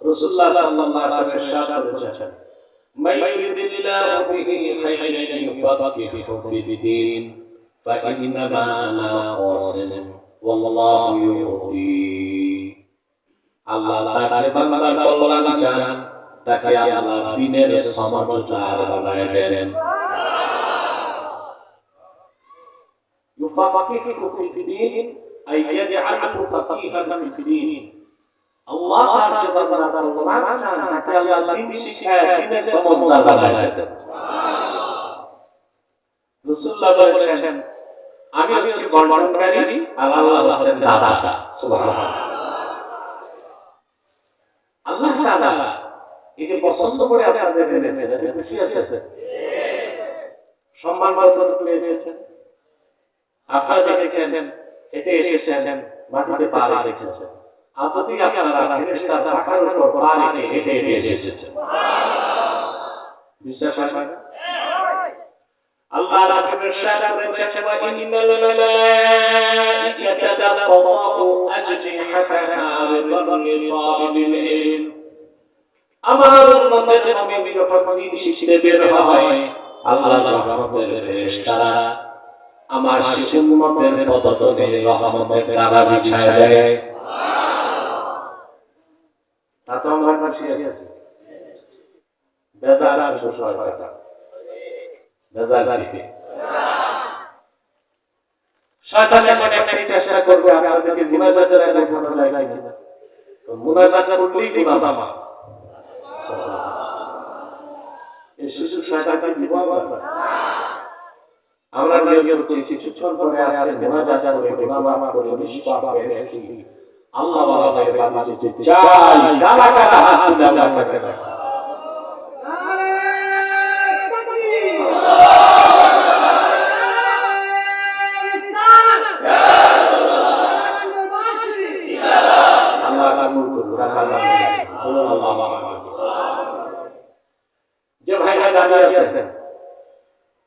রাসূলুল্লাহ সাল্লাল্লাহু আলাইহি ওয়াসাল্লাম বলেছেন, মান ইউরিদিল্লাহু বিহি খায়রান ইউফাক্কিহু ফিদ-দীন ফাইন্নামা আনা কাসিম ওয়াল্লাহু ইউতি। আল্লাহ তার যে বান্দার কল্যাণ চান তাকে আল্লাহ দ্বীনের সমঝদার বানায় দেন। ইউফাক্কিহু ফিদ-দীন আই ইয়াজআলহু ফাকিহান ফিদ-দীন। আল্লাহ তার যে বান্দার কল্যাণ চান তাকে আল্লাহ দ্বীন শিখায় দ্বীনের সমঝদার বানায় দেন। রাসূলুল্লাহ বলেছেন, আমি হচ্ছি বর্ণনকারী আর আল্লাহ হচ্ছেন দাতা। সুবহানাল্লাহ। আল্লাহ তাআলা এই যে পছন্দ করে আপনাদের এনেছেন, এতে খুশি আছেন? সম্মান কতটুকু পেয়েছেন? আপনারা দেখেছেন এতে এসেছেন, মাটিতে পা রেখেছেন। আদতে আপনারা ফেরেশতার পাখার উপর পা রেখে হেঁটে হেঁটে এসেছেন। বিশ্বাস হয় না? আল্লাহ রাব্বুল ইজ্জত বলেছেন, ওয়া ইন্নাল মালাইকাতা তাদাউ আজনিহাতাহা রিদান লিতালিবিল ইলম। আমার উম্মতের নবী যখন দ্বীন শিখতে বের হয়, আল্লাহর রহমতের ফেরেশতারা আমার শিশু উম্মতের পদতলে রহমতের ডানা বিছায় দেয়। তা তো আমরা খুশি আছি। বেজার খুশি হয় কথা। বেজারিতে শয়তান মনে মনে চেষ্টা করবে আপনাদেরকে মুনাজাতের আগে উঠানো যায় কিনা। তো মুনাজাত করলেই গুনাহ মাফ। এই শিশু শয়তানকে বিবাহ করে। আমরা নিয়োগ করছি কিছুক্ষণ পরে আজকে মুনাজাত করে গুনাহ মাফ করে নিষ্পাপ বেহেশতি আল্লাহ ওয়ালা হয়ে বাঁচিয়ে যেতে চাই। গালা গালা হাত তুলে আমরা তাকে দেখো। যে ভাইরা দাঁড়িয়ে আছেন,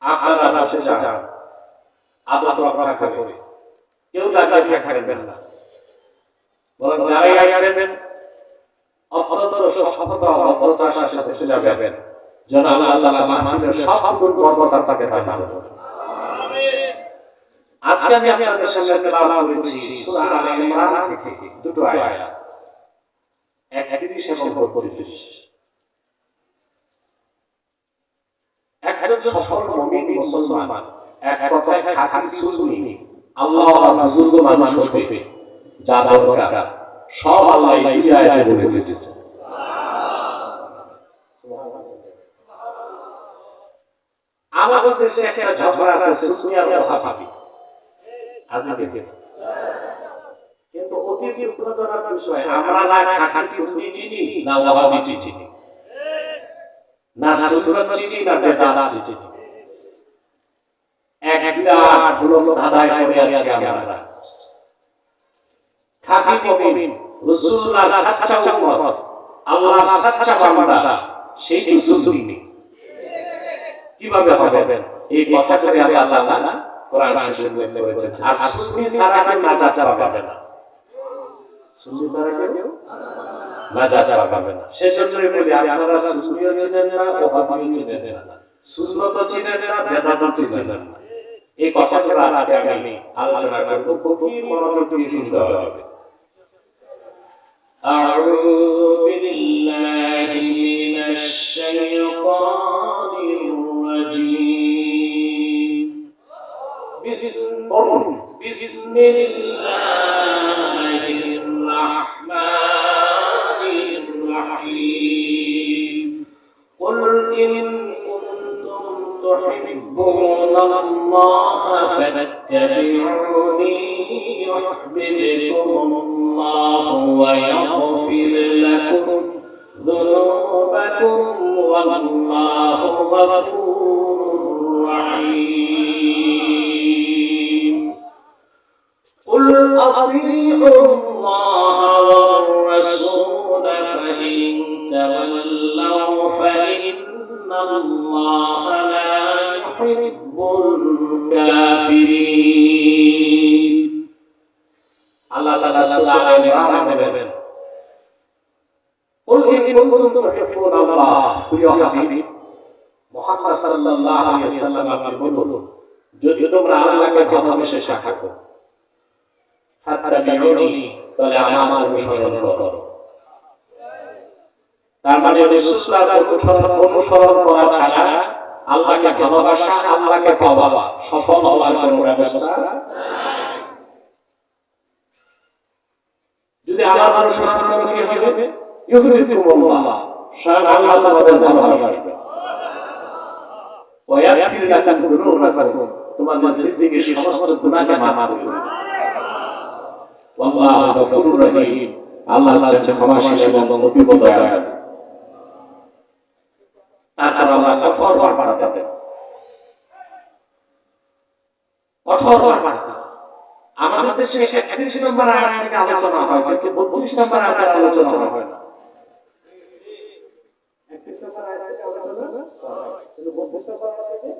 আপনারা বসে যান, আদব রক্ষা করে। কেউ দাঁড়িয়ে থাকবেন না, বরং যারাই আসবেন অত্যন্ত সফলতা অভদ্রতার সাথে চলে যাবেন, যেন আল্লাহ তাআলা মাহফিলের সব গুণ বরকত তাকে দান করেন। আজকে আমি আপনাদের সামনে তেলাওয়াত করেছি সূরা আলে ইমরান থেকে দুটো আয়াত, 31 এবং 32। একজন সফল মুমিন মুসলমান এক কথায় খাঁটি সুন্নি আল্লাহর বুজুর্গ মানুষ হতে যা দরকার সব আল্লাহ এই আয়াতে বলে দিয়েছেন। আমাদের দেশে একটা ঝগড়া আছে সুন্নি আর ওয়াহাবি। আজকে কিন্তু অতি দুঃখজনক বিষয়, আমরা না খাঁটি সুন্নি চিনি না ওয়াহাবি চিনি, না সুন্নত চিনি না বেদাত চিনি। এক বিরাট হুলক ধাঁধায় পড়ে আছি আমরা। খাঁটি মুমিন রাসূলুল্লাহর সাচ্চা উম্মত আল্লাহর সাচ্চা বান্দা সেই সুন্নি কিভাবে হবেন? এই কথা করে আল্লাহ তাআলা কোরআন শরীফে উল্লেখ করেছেন। আর সুন্নি ছাড়া কেউ নাজাত পাবে না। সুন্নি ছাড়া কেউ নাজাত পাবে না। সেজন্যই বলি আপনারা সুন্নিও চিনেন না, ওয়াহাবিও চিনেন না, সুন্নতও চিনেন না, বেদাতও চিনেন না। এই কথাগুলো আজকে আমি আলোচনা করব, খুবই মনোযোগ দিয়ে শুনতে হবে। আউযু বিল্লাহি মিনাশ শাইতানির রাজীম। বিসমিল্লাহির রাহমানির রাহিম। কুল ইন تحبون الله فاتبعوني يحببكم الله ويغفر لكم ذنوبكم والله غفور رحيم. قل أطيعوا الله والرسول فإن تولوا فإن الله لا يحب الكافرين. الله تعالى سورة آل عمران বলেন, قل ইন কুনতুম তুহিব্বুনাল্লাহ, প্রিয় হাবিব মুহাম্মদ সাল্লাল্লাহু আলাইহি ওয়াসাল্লাম আপনি বলুন, যদি তোমরা আল্লাহকে ভালোবেসে থাকো, ফাত্তাবিউনি, তাহলে আমার অনুসরণ করো। তার মানে রাসূলুল্লাহর অনুসরণ করা ছাড়া আল্লাহকে ভালোবাসা, আল্লাহকে পাওয়া, সফল হওয়ার কোনো ব্যবস্থা নাই। যদি আমার অনুসরণ করো কি হবে? ইউহিব্বুকুমুল্লাহ, স্বয়ং আল্লাহ তোমাদের ভালোবাসবে। ওয়া ইয়াগফির লাকুম যুনুবাকুম, তোমাদের জিন্দেগীর সমস্ত গুনাহকে মাফ করে দিবেন। আল্লাহু গফুরুর রহিম, আল্লাহ হচ্ছেন ক্ষমাশীল এবং অতি দয়ালু। তারপর আল্লাহ কঠোর বার্তা দেন, কঠোর বার্তা। আমাদের দেশে 31 নম্বর আয়াত থেকে আলোচনা হয়, কিন্তু 32 নম্বর আয়াতে আলোচনা হয় না। 31 নম্বর আয়াত থেকে আলোচনা হয়, কিন্তু 32 নম্বর আয়াত থেকে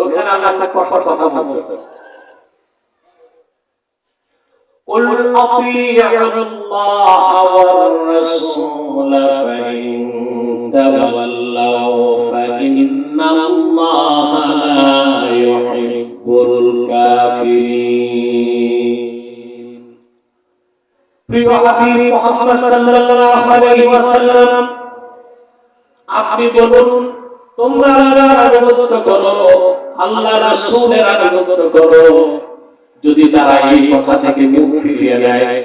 ওখানে আল্লাহ কঠোর কথা বলছেন। قل أطيعوا الله والرسول فإن تولوا فإن الله لا يحب الكافرين. প্রিয় হাবিব মুহাম্মদ সাল্লাল্লাহু আলাইহি ওয়াসাল্লাম, আপনি বলুন, তোমরা আল্লাহর আনুগত্য করো, আল্লাহর রাসূলের আনুগত্য করো। যদি তারা এই কথা থেকে মুখ ফিরিয়ে নেয়,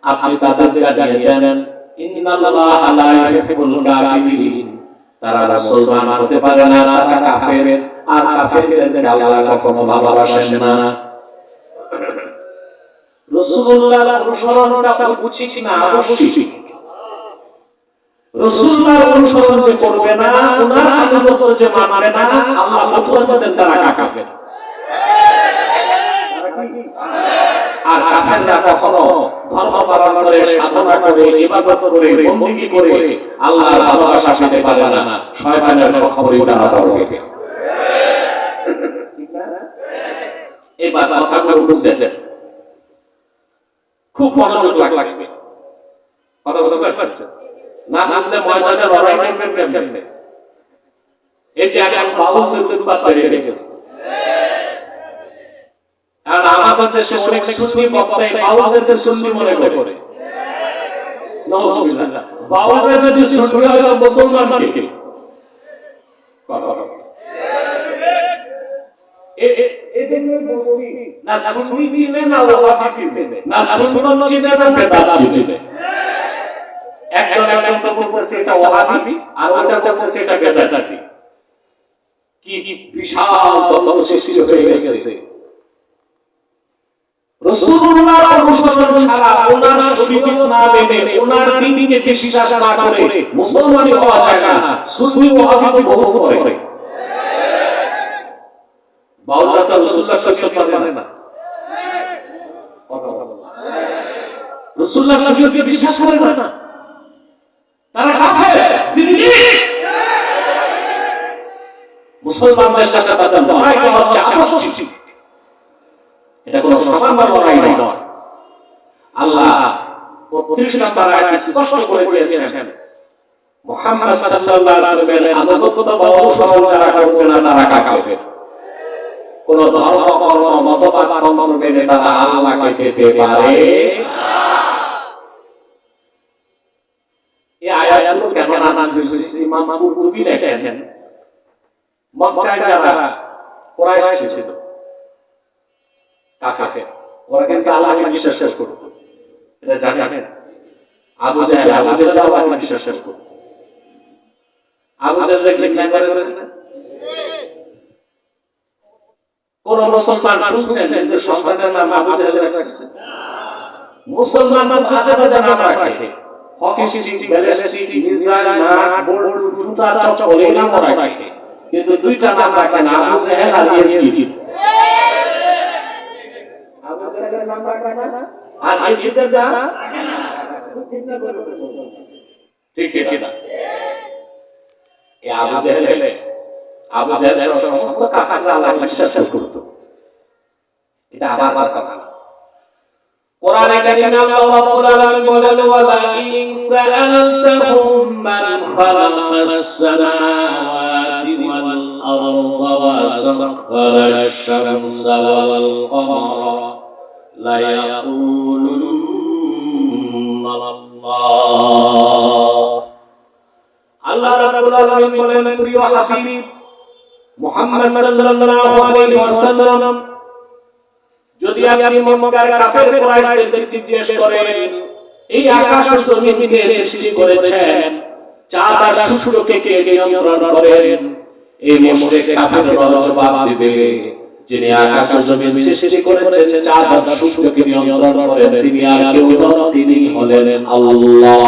আপনি তাদের জানিয়ে দেন, ইন্নাল্লাহা লা ইউহিব্বুল কাফিরিন, তারা মুসলমান হতে পারে না, তারা কাফের, আর কাফেরদের আল্লাহ কখনো ভালোবাসেন না। রাসূলুল্লাহর অনুসরণটা উচিত না? অবশ্যই। রাসূলুল্লাহর অনুসরণ যে করবে না, ওনার আনুগত্য যে মানবে না, আল্লাহ ফতোয়া দিয়েছেন তারা কাফের। আর কাফেররা কখনো ধর্ম পালন করে, সাধনা করে, ইবাদত করে, বندگی করে আল্লাহর ভালোবাসা পেতে পারে না, শয়তানের খপ্পরে তারা পড়বে। ঠিক না? এবার কথাগুলো বুঝছেন? খুব মনোযোগ লাগবে। কথা বুঝতে পারছেন? না বুঝলে ময়দানে লড়াই করবেন কেমনে? এই যে এখন বাউলদের উৎপাত বেড়ে গেছে। আর আমাদের দেশে অনেক সুন্নি বক্তাই বাউলদেরকে সুন্নি মনে করে। নাউযুবিল্লাহ, বাউলরা যদি সুন্নি হয় তো মুসলমান কে? এদেরকে বলছি না সুন্নি চিনে না ওয়াহাবি চিনে, না সুন্নত চিনে না বেদাত চিনে। একজন তো বলতেছে এটা ওয়াহাবি, আর ওটা বলতেছে এটা বেদাতি। কি বিশাল দ্বন্দ্ব সৃষ্টি হয়ে গেছে। রাসূলুল্লাহর অনুসরণ ছাড়া, ওনার শরীয়ত না মেনে, ওনার দ্বীনকে বিশ্বাস না করে মুসলমানই হওয়া যায় না। সুন্নি ওয়াহাবি বহু করে। বাউলরা তো রাসূলুল্লাহর শরীয়ত মানে না। রাসূলুল্লাহর শরীয়তকে বিশ্বাস করে না, তারা কাফের, জিন্দিক। মুসলমানদের সাথে তাদের লড়াইটা হচ্ছে আবশ্যিক। এটা কোনো সামান্য লড়াই নয়। আল্লাহ ৩৫ নম্বর আয়াতে স্পষ্ট করে দিয়েছেন, মুহাম্মদ সাল্লাল্লাহু আলাইহি ওয়াসাল্লামের আনুগত্য বা অনুসরণ যারা করবে না তারা কাফের। কোন ধর্ম, কর্ম, মতবাদ, মন্ত্র মেনে তারা আল্লাহকে পেতে পারে না। এই আয়াতগুলো কেন নাযিল হয়েছে? ইমাম কুরতুবী লেখেন, মক্কায় যারা কুরাইশ ছিল কাফের, ওরা কিন্তু আল্লাহকে বিশ্বাস করত। এটা জানেন? আবু জাহেল আল্লাহকে বিশ্বাস করত। আবু জাহেল কিডন্যাপ করে না? কোন মুসলমান শুনছেন যে সন্তানের নাম আবু জাহেল রাখছে? মুসলমান কাছে কাছে নাম রাখে, hockey stick, ballistic, missile, nut, bolt, জুতা, চপ্পল এই নাম রাখে, কিন্তু দুইটা নাম রাখে না, আবু জাহেল আর ইয়াজিদ। আবু জাহেলের নাম রাখে না, আর ইয়াজিদের নাম ঠিক না। এই আবু জাহেল সমস্ত কাফেররা আল্লাহকে বিশ্বাস করত। এটা আমার কথা না। কোরআনে কারিমে আল্লাহ রাব্বুল আলামিন বলেন, ওয়ালা ইন সাআলতাহুম خلق السماوات والأرض وسخر الشمس والقمر ليقولن الله আল্লাহ রাব্বুল আলামিন বলেন প্রিয় হাবিব মুহাম্মদ সাল্লাল্লাহু আলাইহি ওয়াসাল্লাম যদি আপনি মক্কার কাফের কুরাইশদের জিজ্ঞেস করেন এই আকাশ ও জমিনকে সৃষ্টি করেছেন চাঁদ আর সূর্যকে কে নিয়ন্ত্রণ করেন এই মুশরিক কাফেররা জবাব দিবে যিনি আকাশ ও জমিন সৃষ্টি করেছেন চাঁদ আর সূর্যকে নিয়ন্ত্রণ করেন তিনি আর কেউ নন তিনি হলেন আল্লাহ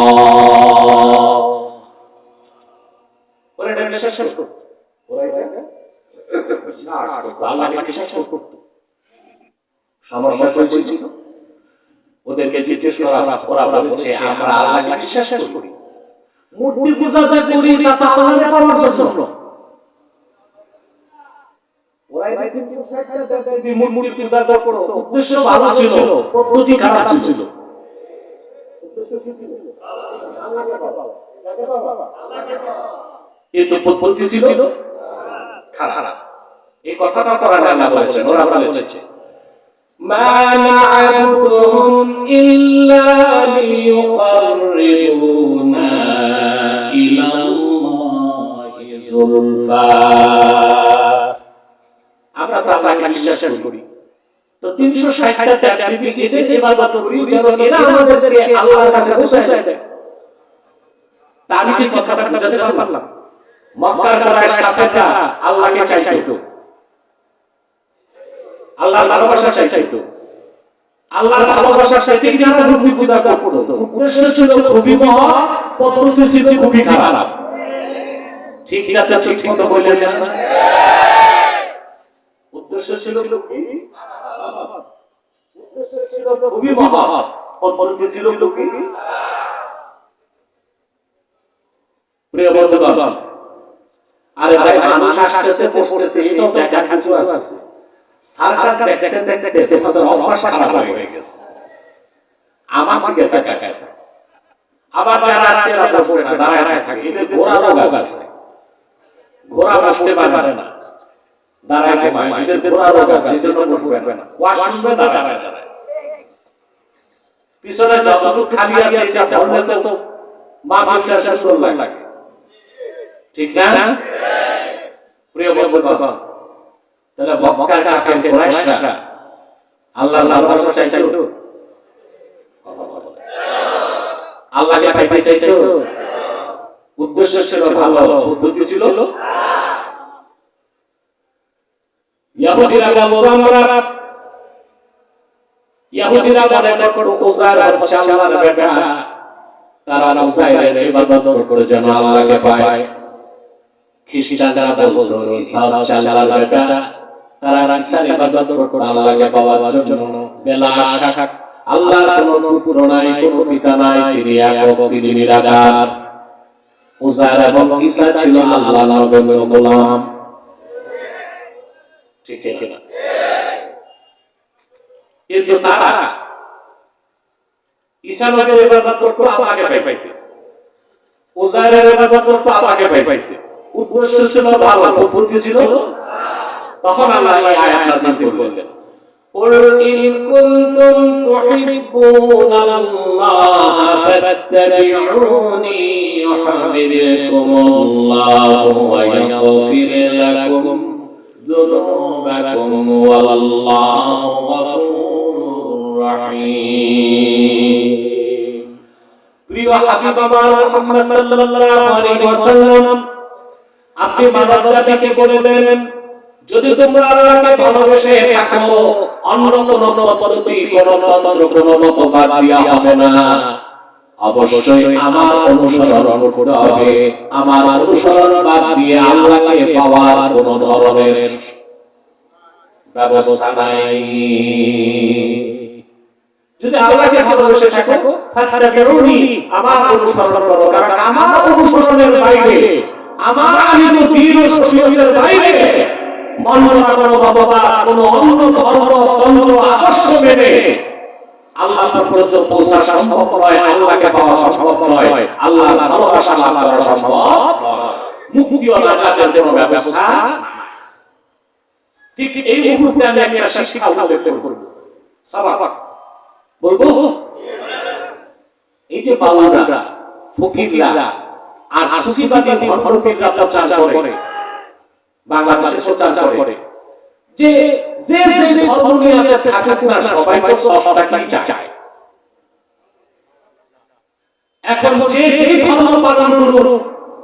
ওরা বিশ্বাস করত ওরা এটা আল্লাহকে বিশ্বাস করত সমস্যা হয়েছিল ওদেরকে জিজ্ঞেস করা ওরা বলেছে আমরা আল্লাহকে বিশ্বাস করি মূর্তি পূজা যে করি তা তো আল্লাহকে পাওয়ার জন্য ওরা এই মূর্তি পূজা করত উদ্দেশ্য ভালো ছিল পদ্ধতি খারাপ ছিল উদ্দেশ্য ছিল আল্লাহকে পাওয়া আল্লাহকে পাওয়া কিন্তু পদ্ধতি ছিল খারাপ এই কথাটা কোরআনে আল্লাহ বলেছেন ওরা বলেছে মা না'বুদুহুম ইল্লা লিয়ুকাররিবুনা ইলাল্লাহি যুলফা আমরা তো আল্লাহকে বিশ্বাস করি তো 360টা টাইপি এদের ইবাদত করি যেন এরা আমাদেরকে আল্লাহর কাছে পৌঁছায় দেয় তা আমি কি কথাটা বুঝাতে পারলাম মক্কার কুরাইশ কাফেররা আল্লাহকে চাইতো আল্লাহর ভালোবাসা চাইতো আল্লাহর ভালোবাসা চাইতেই যারা মূর্তি পূজা করত উদ্দেশ্য ছিল খুবই মহৎ পদ্ধতি ছিল খুবই খারাপ ঠিক আছে ঠিক মতো বললেন না উদ্দেশ্য ছিল কি উদ্দেশ্য ছিল খুবই মহৎ পদ্ধতি ছিল কি প্রিয় বন্ধুগণ আরে ভাই মানুষ আসতেছে পড়তেছে এটাও দেখার কিছু আছে সার্কাস দেখতে তোমাদের অভ্যাস খারাপ হয়ে গেছে আমার দিকে তাকায় আবার যারা আসছে তারা বসে দাঁড়ায় থাকে এদের ঘোড়া রোগ আছে ঘোড়া বসতে পারে না দাঁড়ায় ঘুমায় এদের ঘোড়া রোগ আছে এজন্য বসবে না ওয়াশরুমে দাঁড়ায় পিছনে যতটুকু খালি আছে এটা বললে তো মাহফিলটা সুন্দর লাগে ঠিক না প্রিয় বন্ধুগণ তাহলে মক্কার কাফের কুরাইশরা আল্লাহর ভালোবাসা চাইতো আল্লাহকে পাইতে চাইতো উদ্দেশ্য ছিল ভালো পদ্ধতি ছিল ইহুদিরা বলতো আমরা ইহুদিরা মনে করত উযার হচ্ছে আল্লাহর বেটা তারা উযাইরের ইবাদত করে যেন আল্লাহকে পায় খ্রিস্টানরা বলতো ঈসা হচ্ছে আল্লাহর বেটা তারা ঈসার ইবাদত করে আল্লাহকে পাওয়ার জন্য বেলা আশা আল্লাহর কোনো পুত্র নাই কোনো পিতা নাই তিনি একক তিনি নিরাকার উযার এবং ঈসা ছিল আল্লাহর নবীর গোলাম ঠিক না কিন্তু তারা ঈসা নবীর ইবাদত করত আল্লাহকে পাইতে উযারের ইবাদত করত আল্লাহকে পাইতে উদ্দেশ্য ছিল ভালো পদ্ধতি ছিল তখন আল্লাহ এই আয়াত নাযিল করলেন قل إن كنتم تحبون الله فاتبعوني يحببكم الله ويغفر لكم ذنوبكم والله غفور رحيم প্রিয় হাবিব আমার মুহাম্মদ সাল্লাল্লাহু আলাইহি ওয়াসাল্লাম আপনি মানব জাতিকে বললেন যদি তোমরা আল্লাহকে ভালোবেসে থাকো অন্য কোন পদ্ধতি কোন তন্ত্র কোন মতবাদ দিয়া হবে না অবশ্যই আমার অনুসরণ করতে হবে আমার অনুসরণ বাদ দিয়ে আল্লাহকে পাওয়ার কোন ধরনের ব্যবস্থা নাই যদি আল্লাহকে ভালোবেসে থাকো ফাতাবিউনি আমার অনুসরণ করো কারণ আমার অনুসরণের বাইরে আমার আইন ও দ্বীন ও শরীয়তের বাইরে মন মনা করো বাবা কোন অন্য ধর্ম তন্ত্র আদর্শ মেনে আল্লাহ পর্যন্ত পৌঁছা সম্ভব নয়, আল্লাহকে পাওয়া সম্ভব নয়, আল্লাহর ভালোবাসা লাভ করা সম্ভব নয়, মুক্তি ও নাজাতের কোনো ব্যবস্থা নাই। ঠিক এই মুহূর্তে আমি একটা শিক্ষা উল্লেখ করব, সাবাক বলবো। এই যে বাউলরা, ফকিররা আর সুফিবাদী ভণ্ডপীররা প্রচার করে, বাংলাদেশে প্রচার করে যে যে ধর্ম নিয়ে আছে থাকুক না, সবাই তো সস্তাকেই চায়। এখন যে ধর্ম পালন করুক,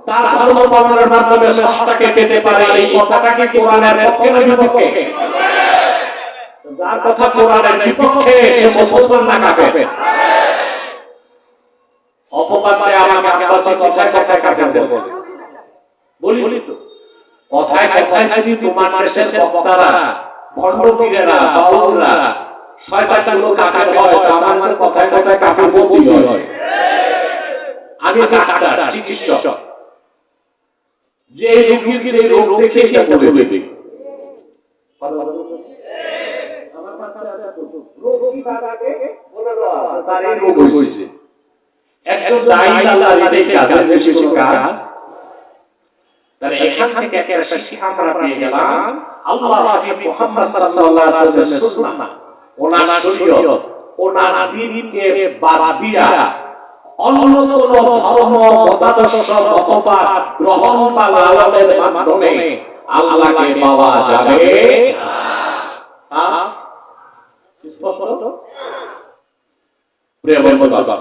তার ধর্ম পালনের মাধ্যমে সস্তাকে পেতে পারে, এই কথাটা কি কোরআনের পক্ষে না বিপক্ষে? যার কথা কোরআনের বিপক্ষে সে মুসলমান না কাফের? অপবাদে আমাকে আব্বাসী কথায় কথায় কাফের বলে বলি তো। কথায় কথায় যদি তোমার দেশের বক্তারা, ভণ্ডপীরেরা, বাউলরা, শয়তানগুলো কাফের হয়, তো আমার কথায় কথায় কাফের বলতেই হয়। আমি ডাক্তার, চিকিৎসক, যে রোগীর যে রোগ দেখে এটা বলে দিই, আমার মাথায় রোগ কি তার আগে বলে দেওয়া আছে, তার এই রোগ হয়েছে। একজন দায়ী আল্লাহর এই কাজে বেশি কাজ। তাহলে এখান থেকে একটা শিক্ষা আমরা পেয়ে গেলাম, আল্লাহর হাবিব মুহাম্মদ সাল্লাল্লাহু আলাইহি ওয়াসাল্লামের সুন্নাহ, ওনার শরীয়ত, ওনার দ্বীনকে বাদ দিয়া অন্য কোন ধর্ম, মতাদর্শ, মতবাদ গ্রহণ বা লালনের মাধ্যমে আল্লাহকে পাওয়া যাবে না। স্পষ্ট? প্রিয় বন্ধুগণ,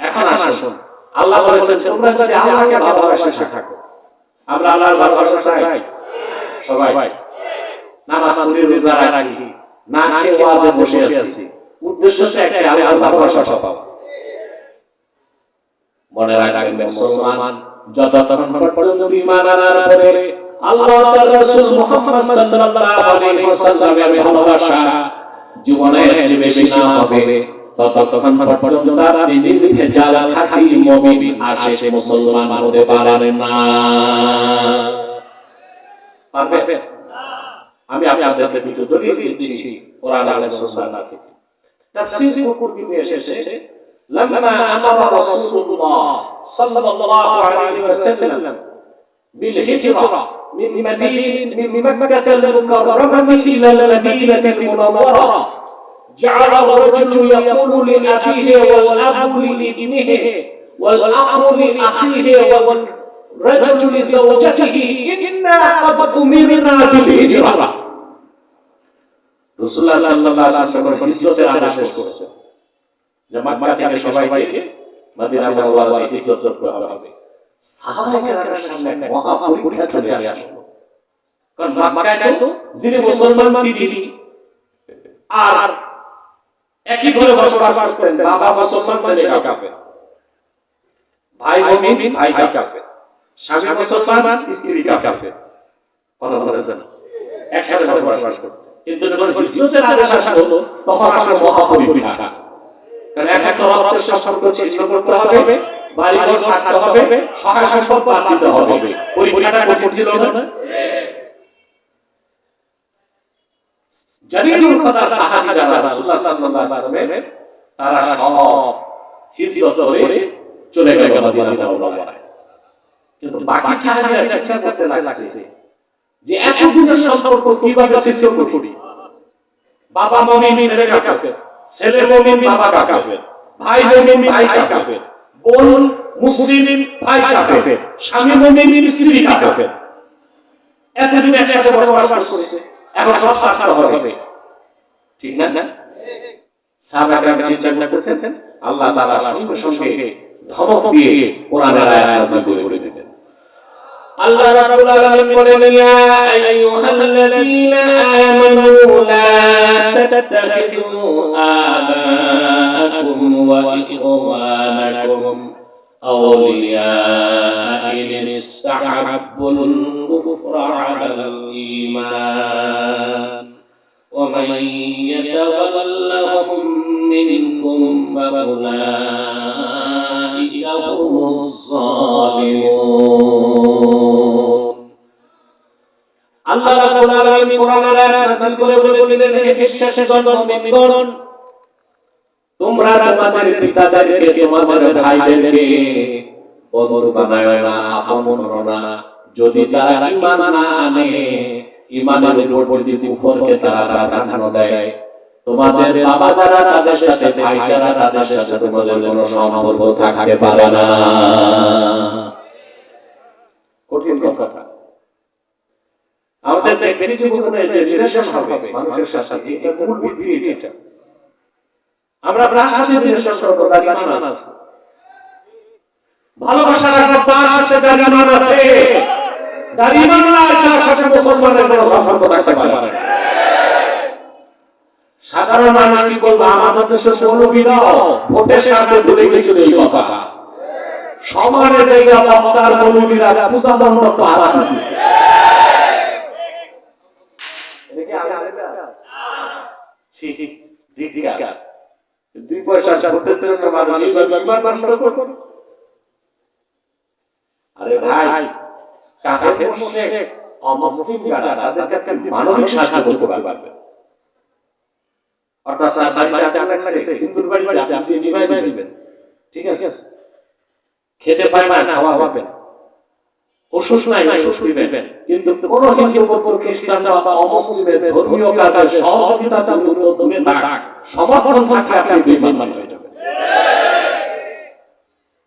এখন আসুন, আল্লাহ বলেছেন তোমরা যদি আল্লাহকে ভালোবাসতে থাকো। আমরা আল্লাহর ভালোবাসা চাই সবাই, নামাজ পড়ি, রোজা রাখি, না খেয়ে ওয়াজে বসে আছি, উদ্দেশ্য একটাই, আল্লাহর ভালোবাসা পাওয়া। মনে রাখবেন মুসলমান যতক্ষণ পর্যন্ত ঈমান আনার পরে আল্লাহ তাআলা রাসূল মুহাম্মদ সাল্লাল্লাহু আলাইহি ওয়াসাল্লামের ভালোবাসা জীবনের যে বেশি না হবে, ততক্ষণ পর্যন্ত আপনি নির্ভেজাল খাঁটি মুমিন আশিক মুসলমান হতে পারেন না। পারবেন? আমি আপনাদেরকে কিছু দলিল দিচ্ছি কোরআন আর সুন্নাহ থেকে। তাফসীর কুরতুবী এসেছে, لما أمر رسول الله صلى الله عليه وسلم بالهجرة من مكة المكرمة إلى المدينة المنورة، جعل الرجل يقول لأبيه والأب لابنه والأخ لأخيه والرجل لزوجته إنا قد أمرنا بالهجرة. رسول الله صلى الله عليه وسلم হিজরতের আদেশ করেছেন যে মক্কা থেকে সবাইকে মদিনা মুনাওয়ারায় হিজরত করতে হবে। সাহাবায়ে কেরামের সামনে মহা পরীক্ষা চলে আসলো, কারণ মক্কায় তো যিনি মুসলমান তিনি আর একই ঘরে বসবাস করতেন, বাবা মুসলমান ছেলে কাফের, ভাই মুমিন ভাই কাফের, স্বামী মুসলমান স্ত্রী কাফের, কথা বুঝছেন? একসাথে বসবাস করতেন। কিন্তু যখন হিজরতের আদেশ আসলো তখন আসলে মহা পরীক্ষা, কারণ এক রক্তের সম্পর্ক ছিন্ন করতে হবে, বাড়িঘর ছাড়তে হবে, সহায় সম্পদ বাদ দিতে হবে। পরীক্ষাটা কঠিন ছিল না? জালিলুল কদর সাহাবী যারা রাসূলুল্লাহ সাল্লাল্লাহু আলাইহি ওয়াসাল্লাম, তারা সব হিজরত করে চলে গেল মদিনা মুনাওয়ারায়। কিন্তু বাকি সাহাবীরা চিন্তা করতে লাগছে যে এতদিনের সম্পর্ক কিভাবে ছিন্ন করি। বাবা মুমিন ছেলে কাফের, ছেলে মুমিন বাবা কাফের, ভাই মুমিন ভাই কাফের, বোন মুসলিম ভাই কাফের, স্বামী মুমিন স্ত্রী কাফের, এতদিন একসাথে বসবাস করছে, এখন সব ছাড়তে হবে, ঠিক না? সাহাবায়ে কেরাম চিন্তা করতেছেন, আল্লাহ তাআলা সঙ্গে সঙ্গে ধমক দিয়ে কোরআনের আয়াত নাযিল করে দিলেন। আল্লাহ রাব্বুল আলামিন বলেন, ইয়া আইয়ুহাল্লাযীনা আমানু লা তাত্তাখিযু আবাআকুম ওয়া ইখওয়ানাকুম আওলিয়া ইন ইসতাহাব্বুল কুফরা আলাল ঈমান ওয়া মান ইয়াতাওয়াল্লাহুম মিনকুম ফাউলাইকা হুমুজ যালিমুন। আল্লাহ রাব্বুল আলামিন কোরআনের আয়াত নাযিল করে বলে দিলেন, হে বিশ্বাসীগণ, মুমিনগণ, তোমরা তোমাদের পিতাদেরকে তোমাদের ভাইদেরকে বন্ধু বানায় না, আপন করো না, যদি তারা ঈমান না আনে, ঈমানের উপর যদি কুফরকে তারা প্রাধান্য দেয়, তোমাদের বাবা যারা তাদের সাথে, ভাই যারা তাদের সাথে তোমাদের কোনো সম্পর্ক থাকতে পারে না। কঠিন কথা। আমাদের ব্যক্তি জীবনে যে রিলেশন হবে মানুষের সাথে, এটা মূল ভিত্তি এটা। আমরা আপনার সাথে রিলেশন করব, তার ঈমান আছে, ভালোবাসা রাখবো, তার সাথে তার ঈমান আছে। তার ঈমান নাই, তার সাথে মুসলমানের কোনো সম্পর্ক থাকতে পারে না। সাধারণ মানুষ কি বলবো, আমাদের দেশের মৌলবীরাও ভোটের সাথে ভুলে গেছিল এই কথা। সমানে জায়গা বক্তার মৌলবীরা পূজা মণ্ডপ হারা দিচ্ছে। দুই পয়সা ভোটের জন্য মানুষ ঈমান নষ্ট করে। আরে ভাই, কাফের মুশরিক অমুসলিম যারা, তাদেরকে মানবিক সাহায্য করতে পারবে। অর্থাৎ তার বাড়িতে আগুন লাগছে, হিন্দুর বাড়িতে আপনি জিভাই দিবেন, ঠিক আছে, খেতে পায় না, খাওয়া পাবেন, অসুস্থ নাই, অসুস্থ দিবেন, কিন্তু কোন হিন্দু বৌদ্ধ খ্রিস্টান বা অমুসলিমের ধর্মীয় কাজে সহযোগিতা দূরে থাক, সমর্থন থাকলে আপনি বেঈমান হয়ে যাবেন।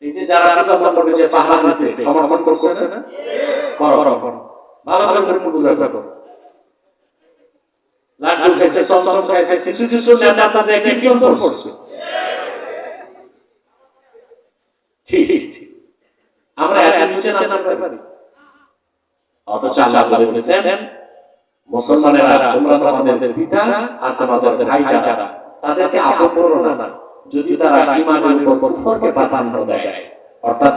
এই যে যারা পূজা করবে, যে পাহাড় আছে, সমর্থন করছে না, করো ভালো ভালো করে পূজা করো। লাড্ডু খাইছে, চমচম খাইছে, কিছু নেতা আপনাদের কিয়ন করছে। ঠিক, আমরা এত নিচে নামতে পারি। অথচ আল্লাহ বলেছেন, মুসলমানেরা তোমরা তোমাদের পিতা আর তোমাদের ভাই যারা, তাদেরকে আপন করো না, যদি তারা ঈমানের উপর কুফরকে প্রাধান্য দেয়, অর্থাৎ